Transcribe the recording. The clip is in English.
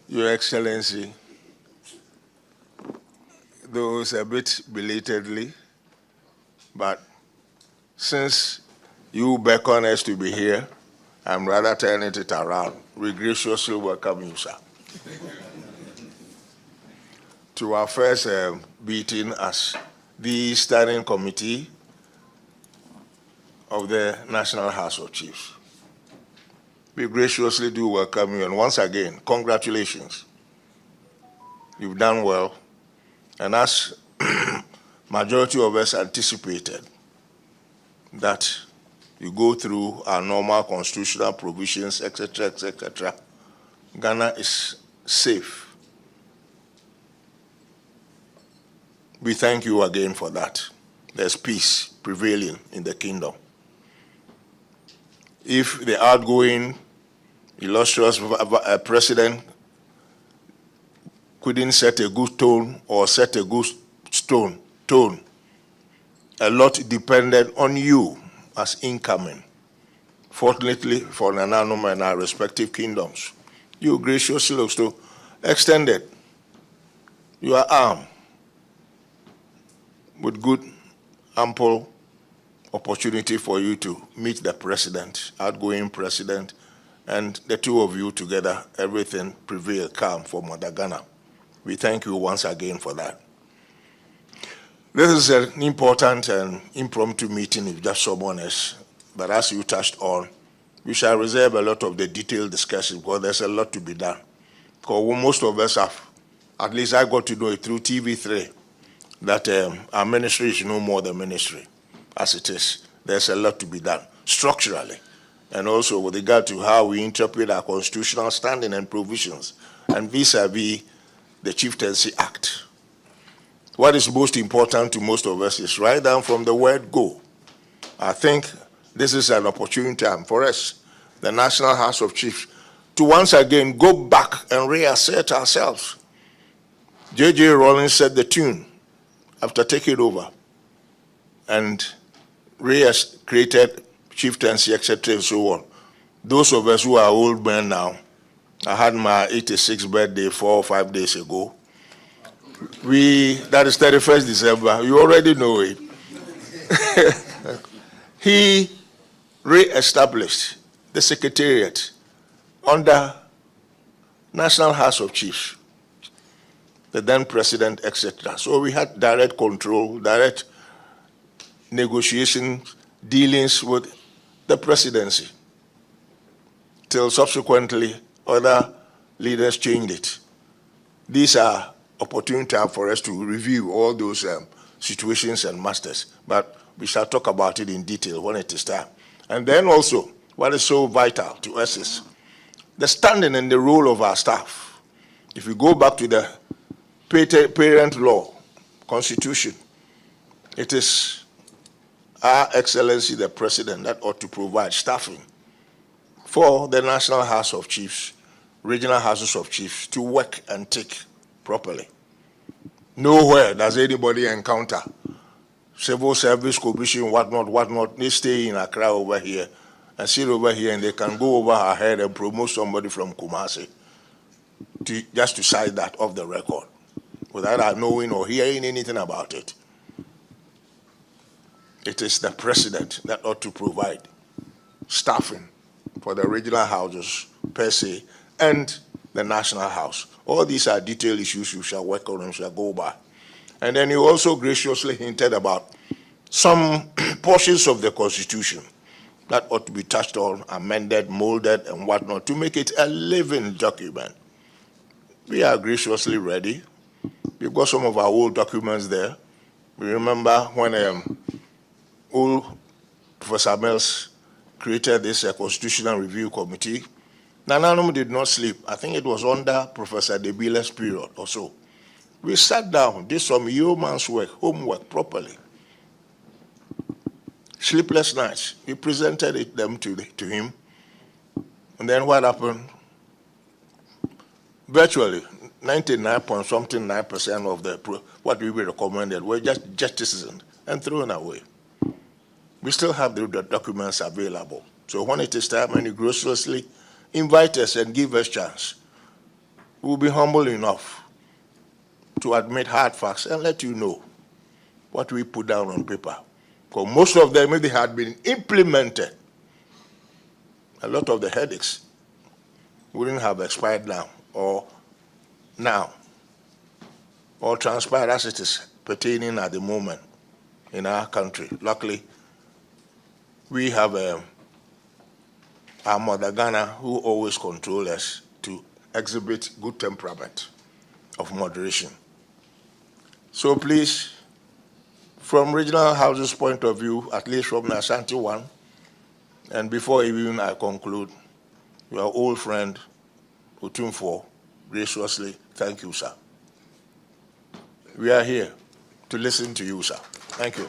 Your Excellency, those a bit belatedly, but since you beckon us to be here, I'm rather turning it around. We graciously welcome you, sir, to our first meeting as the Standing Committee of the National House of Chiefs. We graciously do welcome you, and once again, congratulations. You've done well, and as majority of us anticipated, that you go through our normal constitutional provisions, etc., etc., Ghana is safe. We thank you again for that. There's peace prevailing in the kingdom. If the outgoing illustrious president couldn't set a good tone or set a good tone, a lot depended on you as incoming. Fortunately for Nananum and our respective kingdoms, you graciously also extended your arm with good, ample opportunity for you to meet the president, outgoing president, and the two of you together, everything prevailed calm for Mother Ghana. We thank you once again for that. This is an important and impromptu meeting with just someone else, but as you touched on, we shall reserve a lot of the detailed discussion because there's a lot to be done. Because most of us have, at least I got to know it through TV3, that our ministry is no more than ministry as it is. There's a lot to be done structurally, and also with regard to how we interpret our constitutional standing and provisions, and vis-a-vis the Chieftaincy Act. What is most important to most of us is right down from the word go. I think this is an opportunity time for us, the National House of Chiefs, to once again go back and reassert ourselves. J.J. Rollins set the tune after taking over and created chieftaincy, etc., and so on. Those of us who are old men now, I had my 86th birthday 4 or 5 days ago. That is 31st December, you already know it. He re-established the Secretariat under National House of Chiefs, the then president, etc. So we had direct control, direct negotiations, dealings with the presidency, till subsequently other leaders changed it. These are opportunity for us to review all those situations and masters, but we shall talk about it in detail when it is time. And then also, what is so vital to us is the standing and the role of our staff. If we go back to the parent law, constitution, it is Our Excellency the President that ought to provide staffing for the National House of Chiefs, regional houses of chiefs to work and tick properly. Nowhere does anybody encounter civil service commission, whatnot. They stay in Accra over here and sit over here, and they can go over our head and promote somebody from Kumasi just to cite that off the record without our knowing or hearing anything about it. It is the president that ought to provide staffing for the regional houses per se and the national house. All these are detailed issues you shall work on and shall go by. And then you also graciously hinted about some portions of the Constitution that ought to be touched on, amended, molded, and whatnot to make it a living document. We are graciously ready. We've got some of our old documents there. We remember when old Professor Mills created this Constitutional Review Committee. Nananum did not sleep. I think it was under Professor Debile's period or so. We sat down, did some yeoman's work, homework properly. Sleepless nights. We presented them to him. And then what happened? Virtually 99.9% of what we recommended were just jettisoned and thrown away. We still have the documents available. So when it is time and you graciously invite us and give us chance we'll be humble enough to admit hard facts and let you know what we put down on paper. Because most of them, if they had been implemented, a lot of the headaches wouldn't have expired now or transpired as it is pertaining at the moment in our country. Luckily, we have our mother Ghana who always control us to exhibit good temperament of moderation. So please, from regional houses' point of view, at least from the Ashanti one, and before even I conclude, your old friend, Otumfuo, graciously, thank you, sir. We are here to listen to you, sir. Thank you.